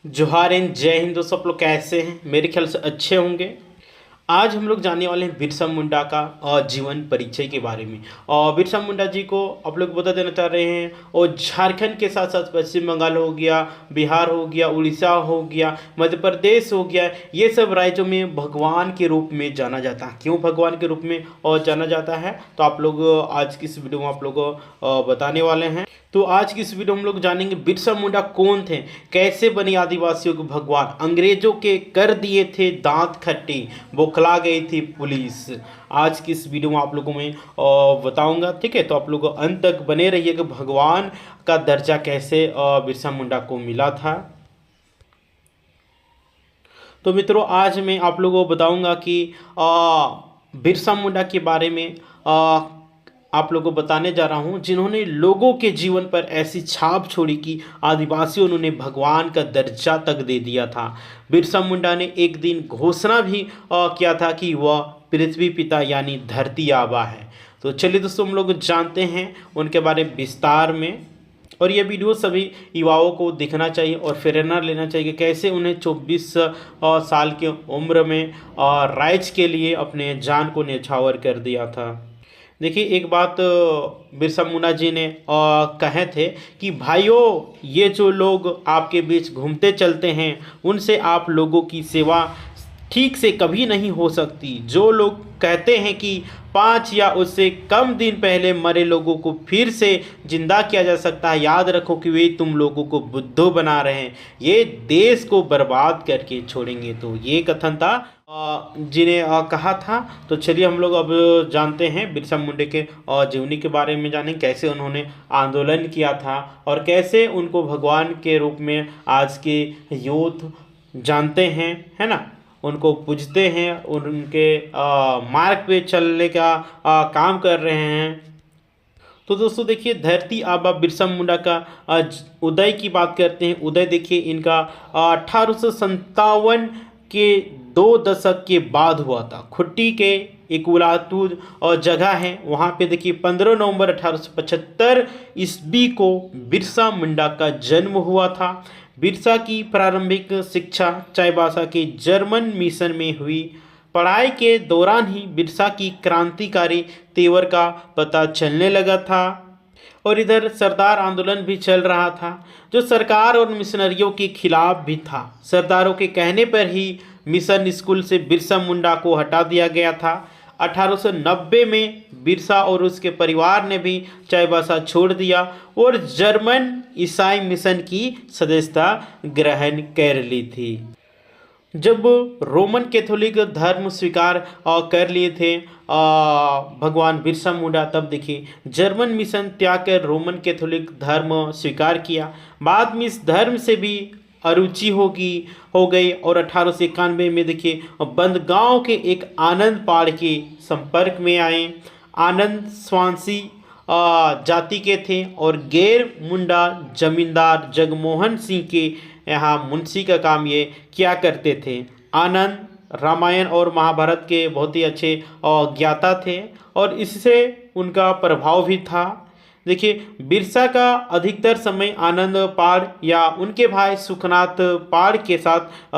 जोहार एंड जय हिंद दोस्तों। आप लोग कैसे हैं? मेरे ख्याल से अच्छे होंगे। आज हम लोग जानने वाले हैं बिरसा मुंडा का जीवन परिचय के बारे में। और बिरसा मुंडा जी को आप लोग बता देना चाह रहे हैं। और झारखंड के साथ साथ पश्चिम बंगाल हो गया, बिहार हो गया, उड़ीसा हो गया, मध्य प्रदेश हो गया, ये सब राज्यों में भगवान के रूप में जाना जाता है। क्यों भगवान के रूप में और जाना जाता है, तो आप लोग आज की इस वीडियो में आप लोग को बताने वाले हैं। तो आज की इस वीडियो में हम लोग जानेंगे बिरसा मुंडा कौन थे, कैसे बने आदिवासियों के भगवान, अंग्रेजों के कर दिए थे दांत खट्टे, बौखला गई थी पुलिस। आज की इस वीडियो में आप लोगों में बताऊंगा, ठीक है। तो आप लोग अंत तक बने रहिए कि भगवान का दर्जा कैसे बिरसा मुंडा को मिला था। तो मित्रों, आज मैं आप लोगों को बताऊंगा कि बिरसा मुंडा के बारे में आप लोगों को बताने जा रहा हूं, जिन्होंने लोगों के जीवन पर ऐसी छाप छोड़ी कि आदिवासियों ने उन्हें भगवान का दर्जा तक दे दिया था। बिरसा मुंडा ने एक दिन घोषणा भी किया था कि वह पृथ्वी पिता यानी धरती आबा है। तो चलिए दोस्तों, हम लोग जानते हैं उनके बारे में विस्तार में। और ये वीडियो सभी युवाओं को देखना चाहिए और प्रेरणा लेना चाहिए कि कैसे उन्हें 24 साल की उम्र में राज्य के लिए अपने जान को न्यौछावर कर दिया था। देखिए, एक बात बिरसा मुंडा जी ने कहे थे कि भाइयों, ये जो लोग आपके बीच घूमते चलते हैं, उनसे आप लोगों की सेवा ठीक से कभी नहीं हो सकती। जो लोग कहते हैं कि 5 या उससे कम दिन पहले मरे लोगों को फिर से जिंदा किया जा सकता है, याद रखो कि वे तुम लोगों को बुद्धू बना रहे हैं, ये देश को बर्बाद करके छोड़ेंगे। तो ये कथन था जिन्हें कहा था। तो चलिए हम लोग अब जानते हैं बिरसा मुंडे के जीवनी के बारे में, जानें कैसे उन्होंने आंदोलन किया था और कैसे उनको भगवान के रूप में आज के यूथ जानते हैं, है ना, उनको पूजते हैं, उनके मार्ग पे चलने का काम कर रहे हैं। तो दोस्तों देखिए, धरती आबा बिरसा मुंडा का उदय की बात करते हैं। उदय देखिए इनका 1857 के 2 दशक के बाद हुआ था। खुट्टी के एक उलातूर और जगह है, वहाँ पे देखिए 15 नवंबर 1875 ईस्वी को बिरसा मुंडा का जन्म हुआ था। बिरसा की प्रारंभिक शिक्षा चाईबासा के जर्मन मिशन में हुई। पढ़ाई के दौरान ही बिरसा की क्रांतिकारी तेवर का पता चलने लगा था। और इधर सरदार आंदोलन भी चल रहा था, जो सरकार और मिशनरियों के खिलाफ भी था। सरदारों के कहने पर ही मिशन स्कूल से बिरसा मुंडा को हटा दिया गया था। 1890 में बिरसा और उसके परिवार ने भी चाईबासा छोड़ दिया और जर्मन ईसाई मिशन की सदस्यता ग्रहण कर ली थी। जब रोमन कैथोलिक धर्म स्वीकार कर लिए थे भगवान बिरसा मुंडा, तब देखिए जर्मन मिशन त्याग कर रोमन कैथोलिक धर्म स्वीकार किया। बाद में इस धर्म से भी अरुचि हो गई और 1891 में देखिए बंदगांव के एक आनंद पाड़ के संपर्क में आए। आनंद स्वांसी जाति के थे और गैर मुंडा जमींदार जगमोहन सिंह के यहाँ मुंशी का काम ये किया करते थे। आनंद रामायण और महाभारत के बहुत ही अच्छे ज्ञाता थे और इससे उनका प्रभाव भी था। देखिए, बिरसा का अधिकतर समय आनंद पाड़ या उनके भाई सुखनाथ पाड़ के साथ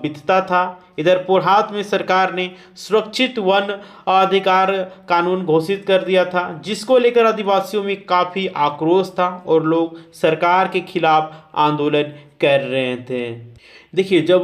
बीतता था। इधर पोरहात में सरकार ने सुरक्षित वन अधिकार कानून घोषित कर दिया था, जिसको लेकर आदिवासियों में काफ़ी आक्रोश था और लोग सरकार के खिलाफ आंदोलन कर रहे थे। देखिए, जब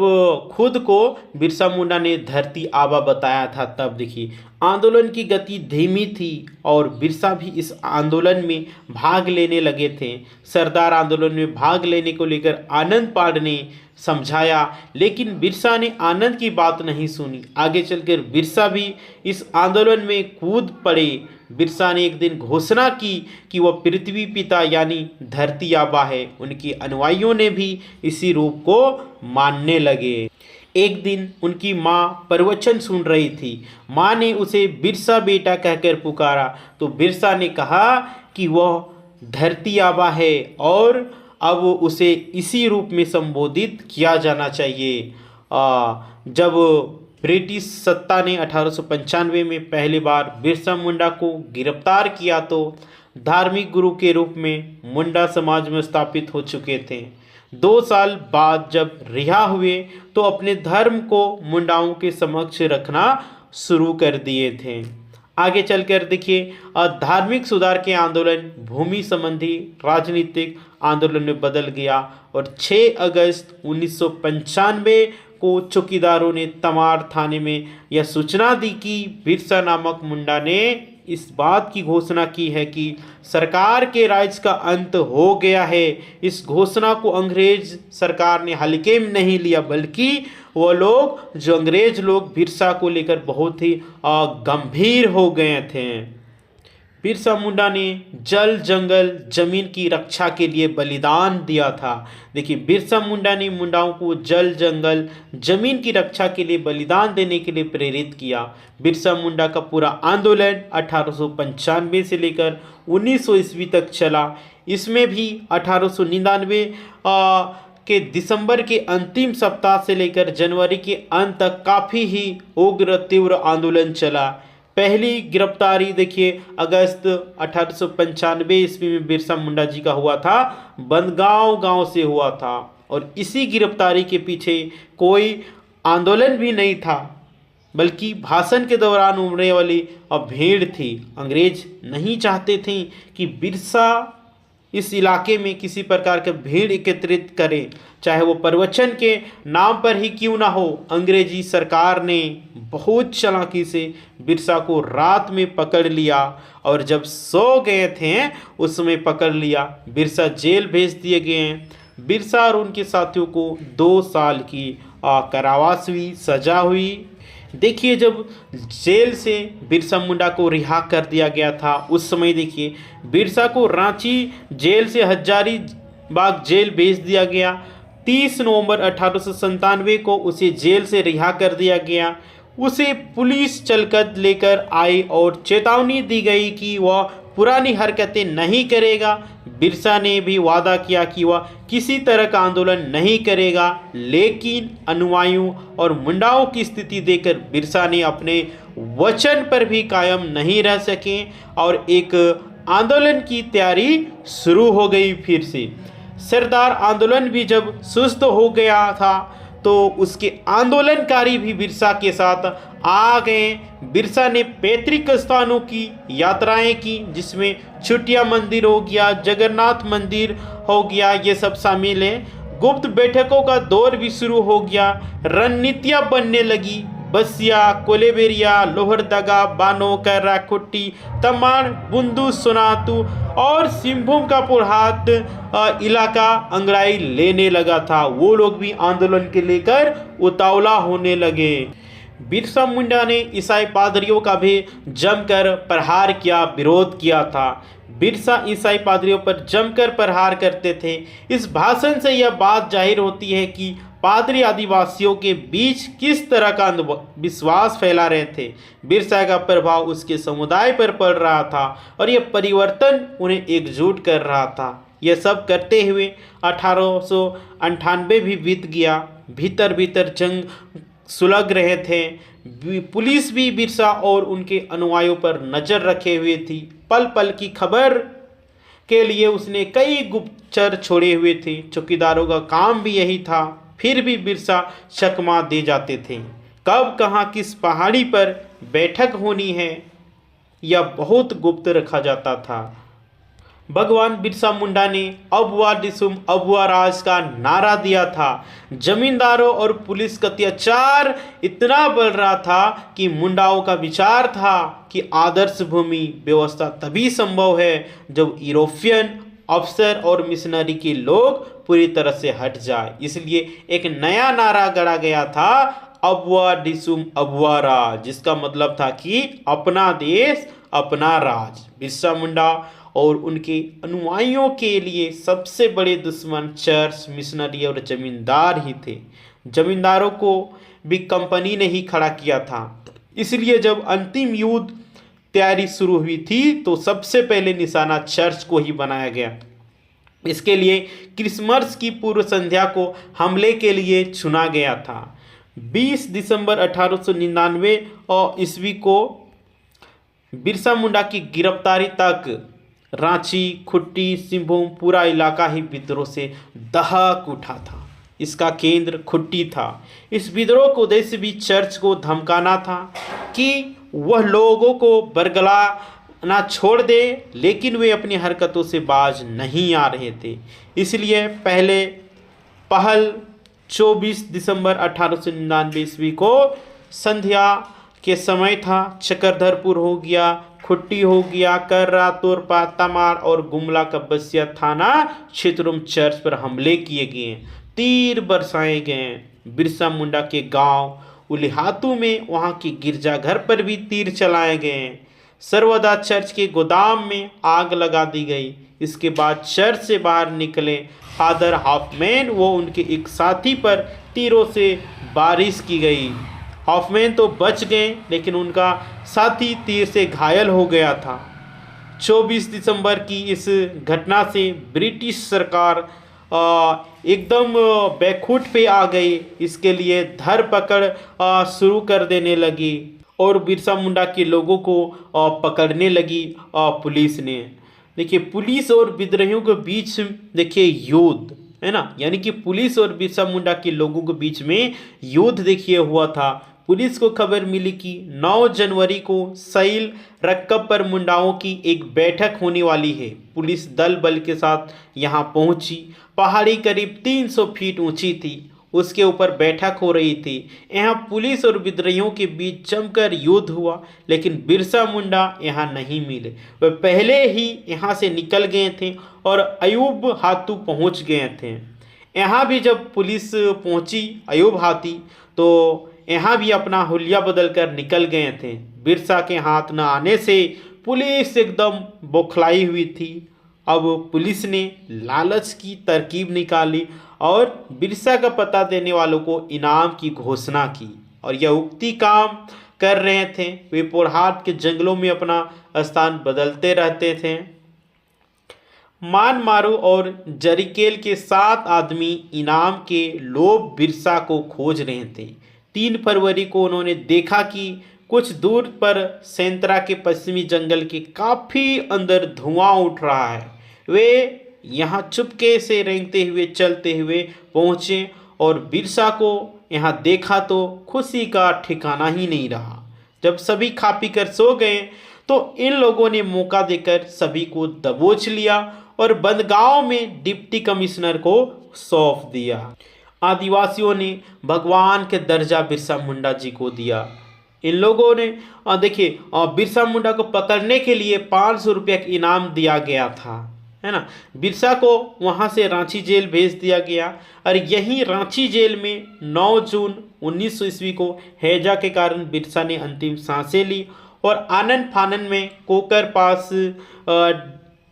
खुद को बिरसा मुंडा ने धरती आबा बताया था, तब देखिए आंदोलन की गति धीमी थी और बिरसा भी इस आंदोलन में भाग लेने लगे थे। सरदार आंदोलन में भाग लेने को लेकर आनंद पाड़ ने समझाया, लेकिन बिरसा ने आनंद की बात नहीं सुनी। आगे चलकर बिरसा भी इस आंदोलन में कूद पड़े। बिरसा ने एक दिन घोषणा की कि वह पृथ्वी पिता यानी धरती आबा है। उनके अनुयायियों ने भी इसी रूप को मानने लगे। एक दिन उनकी माँ प्रवचन सुन रही थी। माँ ने उसे बिरसा बेटा कहकर पुकारा, तो बिरसा ने कहा कि वह धरती आबा है और अब उसे इसी रूप में संबोधित किया जाना चाहिए। जब ब्रिटिश सत्ता ने 1895 में पहली बार बिरसा मुंडा को गिरफ्तार किया, तो धार्मिक गुरु के रूप में मुंडा समाज में स्थापित हो चुके थे। 2 साल बाद जब रिहा हुए तो अपने धर्म को मुंडाओं के समक्ष रखना शुरू कर दिए थे। आगे चलकर देखिए, धार्मिक सुधार के आंदोलन भूमि संबंधी राजनीतिक आंदोलन में बदल गया और 6 अगस्त 1995 को चौकीदारों ने तमाड़ थाने में यह सूचना दी कि बिरसा नामक मुंडा ने इस बात की घोषणा की है कि सरकार के राज का अंत हो गया है। इस घोषणा को अंग्रेज सरकार ने हल्के में नहीं लिया, बल्कि वो लोग जो अंग्रेज लोग बिरसा को लेकर बहुत ही गंभीर हो गए थे। बिरसा मुंडा ने जल जंगल जमीन की रक्षा के लिए बलिदान दिया था। देखिए, बिरसा मुंडा ने मुंडाओं को जल जंगल जमीन की रक्षा के लिए बलिदान देने के लिए प्रेरित किया। बिरसा मुंडा का पूरा आंदोलन 1895 से लेकर 1900 ईस्वी तक चला। इसमें भी 1899 के दिसंबर के अंतिम सप्ताह से लेकर जनवरी के अंत तक काफ़ी ही उग्र तीव्र आंदोलन चला। पहली गिरफ्तारी देखिए अगस्त 1895 ईस्वी में बिरसा मुंडा जी का हुआ था, बंदगांव गांव से हुआ था। और इसी गिरफ्तारी के पीछे कोई आंदोलन भी नहीं था, बल्कि भाषण के दौरान उमड़ने वाली भीड़ थी। अंग्रेज नहीं चाहते थे कि बिरसा इस इलाके में किसी प्रकार के भीड़ एकत्रित करें, चाहे वो प्रवचन के नाम पर ही क्यों ना हो। अंग्रेजी सरकार ने बहुत चालाकी से बिरसा को रात में पकड़ लिया और जब सो गए थे उस समय पकड़ लिया। बिरसा जेल भेज दिए गए हैं। बिरसा और उनके साथियों को 2 साल की कारावास हुई, सजा हुई। देखिए, जब जेल से बिरसा मुंडा को रिहा कर दिया गया था उस समय देखिए बिरसा को रांची जेल से हजारीबाग जेल भेज दिया गया। 30 नवंबर 1897 को उसे जेल से रिहा कर दिया गया। उसे पुलिस चलकर लेकर आई और चेतावनी दी गई कि वह पुरानी हरकतें नहीं करेगा। बिरसा ने भी वादा किया कि वह किसी तरह का आंदोलन नहीं करेगा, लेकिन अनुयायियों और मुंडाओं की स्थिति देखकर बिरसा ने अपने वचन पर भी कायम नहीं रह सके और एक आंदोलन की तैयारी शुरू हो गई। फिर से सरदार आंदोलन भी जब सुस्त हो गया था तो उसके आंदोलनकारी भी बिरसा के साथ आ गए। बिरसा ने पैतृक स्थानों की यात्राएं की, जिसमें छुटिया मंदिर हो गया, जगन्नाथ मंदिर हो गया, ये सब शामिल हैं। गुप्त बैठकों का दौर भी शुरू हो गया। रणनीतियां बनने लगी। बसिया, कोलेबेरिया, लोहरदगा, बानो, कैरा, खुट्टी, तमाड़, बुंदू, सोनातू और सिंहभूम का पुरहाट इलाका अंग्राई लेने लगा था। वो लोग भी आंदोलन के लेकर उतावला होने लगे। बिरसा मुंडा ने ईसाई पादरियों का भी जमकर प्रहार किया, विरोध किया था। बिरसा ईसाई पादरियों पर जमकर प्रहार करते थे। इस भाषण से यह बात जाहिर होती है कि पादरी आदिवासियों के बीच किस तरह का विश्वास फैला रहे थे। बिरसा का प्रभाव उसके समुदाय पर पड़ रहा था और यह परिवर्तन उन्हें एकजुट कर रहा था। यह सब करते हुए 1898 भी बीत गया। भीतर भीतर जंग सुलग रहे थे। पुलिस भी बिरसा और उनके अनुयायियों पर नजर रखे हुए थी। पल पल की खबर के लिए उसने कई गुप्तचर छोड़े हुए थे। चौकीदारों का काम भी यही था। फिर भी बिरसा चकमा दे जाते थे। कब कहाँ किस पहाड़ी पर बैठक होनी है यह बहुत गुप्त रखा जाता था। भगवान बिरसा मुंडा ने अबुआ डिसुम अबुआ राज का नारा दिया था। जमींदारों और पुलिस का अत्याचार इतना बढ़ रहा था कि मुंडाओं का विचार था कि आदर्श भूमि व्यवस्था तभी संभव है जब यूरोपियन अफसर और मिशनरी के लोग पूरी तरह से हट जाए। इसलिए एक नया नारा गढ़ा गया था, अबुआ डिसुम अबुआ राज, जिसका मतलब था कि अपना देश अपना राज। बिरसा मुंडा और उनके अनुयायियों के लिए सबसे बड़े दुश्मन चर्च, मिशनरी और जमींदार ही थे। जमींदारों को भी कंपनी ने ही खड़ा किया था। इसलिए जब अंतिम युद्ध तैयारी शुरू हुई थी तो सबसे पहले निशाना चर्च को ही बनाया गया। इसके लिए क्रिसमस की पूर्व संध्या को हमले के लिए चुना गया था। 20 दिसंबर 1899 ईस्वी को बिरसा मुंडा की गिरफ्तारी तक रांची, खुट्टी, सिंहभूम पूरा इलाका ही विद्रोह से दहक उठा था। इसका केंद्र खुट्टी था। इस विद्रोह का उद्देश्य भी चर्च को धमकाना था कि वह लोगों को बरगला ना छोड़ दे, लेकिन वे अपनी हरकतों से बाज नहीं आ रहे थे। इसलिए पहल 24 दिसंबर 1899 ईस्वी को संध्या के समय था। चक्रधरपुर हो गया, खुट्टी हो गया, कर्रा, तोरपा, तमाड़ और गुमला कब्बसिया थाना क्षेत्रों में चर्च पर हमले किए गए, तीर बरसाए गए। बिरसा मुंडा के गांव उलिहातू में वहां के गिरजाघर पर भी तीर चलाए गए। सर्वदा चर्च के गोदाम में आग लगा दी गई। इसके बाद चर्च से बाहर निकले फादर हॉफमैन वो उनके एक साथी पर तीरों से बारिश की गई। हॉफमैन तो बच गए, लेकिन उनका साथी तीर से घायल हो गया था। 24 दिसंबर की इस घटना से ब्रिटिश सरकार एकदम बैकफुट पे आ गई। इसके लिए धरपकड़ शुरू कर देने लगी और बिरसा मुंडा के लोगों को पकड़ने लगी पुलिस ने। देखिए, पुलिस और विद्रोहियों के बीच देखिए युद्ध है ना, यानी कि पुलिस और बिरसा मुंडा के लोगों के बीच में युद्ध देखिए हुआ था। पुलिस को खबर मिली कि 9 जनवरी को सैल रक्कब पर मुंडाओं की एक बैठक होने वाली है। पुलिस दल बल के साथ यहाँ पहुंची। पहाड़ी करीब 300 फीट ऊंची थी, उसके ऊपर बैठक हो रही थी। यहाँ पुलिस और विद्रोहियों के बीच जमकर युद्ध हुआ, लेकिन बिरसा मुंडा यहाँ नहीं मिले। वे पहले ही यहाँ से निकल गए थे और अयूब हाथू पहुँच गए थे। यहाँ भी जब पुलिस पहुँची अयूब हाथी, तो यहाँ भी अपना हुलिया बदल कर निकल गए थे। बिरसा के हाथ न आने से पुलिस एकदम बौखलाई हुई थी। अब पुलिस ने लालच की तरकीब निकाली और बिरसा का पता देने वालों को इनाम की घोषणा की, और यह उक्ति काम कर रहे थे। वे पोरहाट के जंगलों में अपना स्थान बदलते रहते थे। मान मारू और जरीकेल के 7 आदमी इनाम के लोभ बिरसा को खोज रहे थे। 3 फरवरी को उन्होंने देखा कि कुछ दूर पर सेंतरा के पश्चिमी जंगल के काफ़ी अंदर धुआं उठ रहा है। वे यहाँ चुपके से रेंगते हुए चलते हुए पहुँचे और बिरसा को यहाँ देखा तो खुशी का ठिकाना ही नहीं रहा। जब सभी खा पी कर सो गए तो इन लोगों ने मौका देकर सभी को दबोच लिया और बंदगांव में डिप्टी कमिश्नर को सौंप दिया। आदिवासियों ने भगवान के दर्जा बिरसा मुंडा जी को दिया। इन लोगों ने देखिए बिरसा मुंडा को पकड़ने के लिए 500 रुपये का इनाम दिया गया था, है ना। बिरसा को वहाँ से रांची जेल भेज दिया गया और यहीं रांची जेल में 9 जून 1900 ईस्वी को हैजा के कारण बिरसा ने अंतिम सांसें ली और आनंद फानन में कोकर पास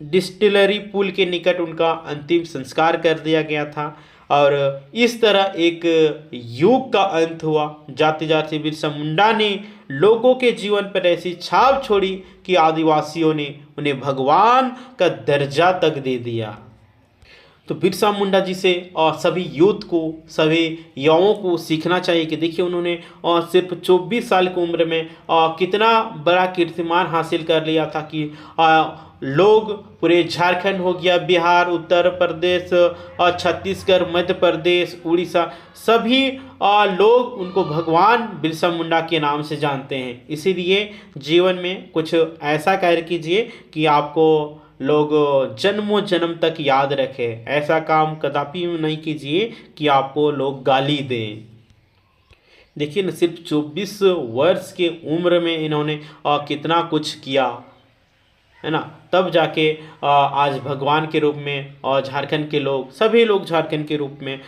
डिस्टिलरी पुल के निकट उनका अंतिम संस्कार कर दिया गया था। और इस तरह एक युग का अंत हुआ। जाते जाते बिरसा मुंडा ने लोगों के जीवन पर ऐसी छाप छोड़ी कि आदिवासियों ने उन्हें भगवान का दर्जा तक दे दिया। तो बिरसा मुंडा जी से सभी यूथ को, सभी युवाओं को सीखना चाहिए कि देखिए उन्होंने सिर्फ 24 साल की उम्र में कितना बड़ा कीर्तिमान हासिल कर लिया था कि लोग पूरे झारखंड हो गया, बिहार, उत्तर प्रदेश, छत्तीसगढ़, मध्य प्रदेश, उड़ीसा, सभी लोग उनको भगवान बिरसा मुंडा के नाम से जानते हैं। इसीलिए जीवन में कुछ ऐसा कार्य कीजिए कि आपको लोग जन्मों जन्म तक याद रखें। ऐसा काम कदापि नहीं कीजिए कि आपको लोग गाली दें। देखिए न, सिर्फ 24 वर्ष के उम्र में इन्होंने कितना कुछ किया, है ना। तब जाके आज भगवान के रूप में झारखंड के लोग, सभी लोग झारखंड के रूप में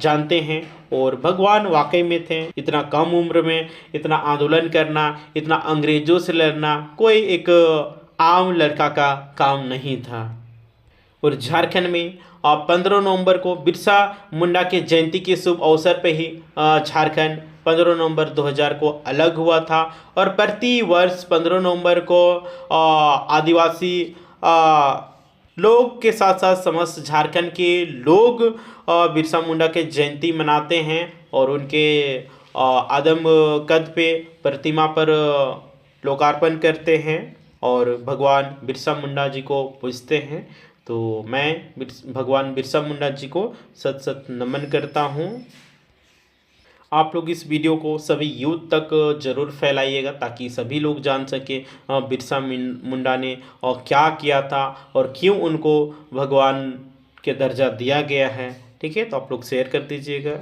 जानते हैं। और भगवान वाकई में थे। इतना कम उम्र में इतना आंदोलन करना, इतना अंग्रेजों से लड़ना कोई एक आम लड़का का काम नहीं था। और झारखंड में 15 नवंबर को बिरसा मुंडा के जयंती के शुभ अवसर पे ही झारखंड 15 नवंबर 2000 को अलग हुआ था। और प्रति वर्ष 15 नवंबर को आदिवासी लोग के साथ साथ समस्त झारखंड के लोग बिरसा मुंडा के जयंती मनाते हैं और उनके आदम कद पे प्रतिमा पर लोकार्पण करते हैं। और भगवान बिरसा मुंडा जी को पूजते हैं। तो मैं भगवान बिरसा मुंडा जी को सत सत नमन करता हूँ। आप लोग इस वीडियो को सभी यूथ तक ज़रूर फैलाइएगा ताकि सभी लोग जान सके बिरसा मुंडा ने और क्या किया था और क्यों उनको भगवान के दर्जा दिया गया है। ठीक है, तो आप लोग शेयर कर दीजिएगा।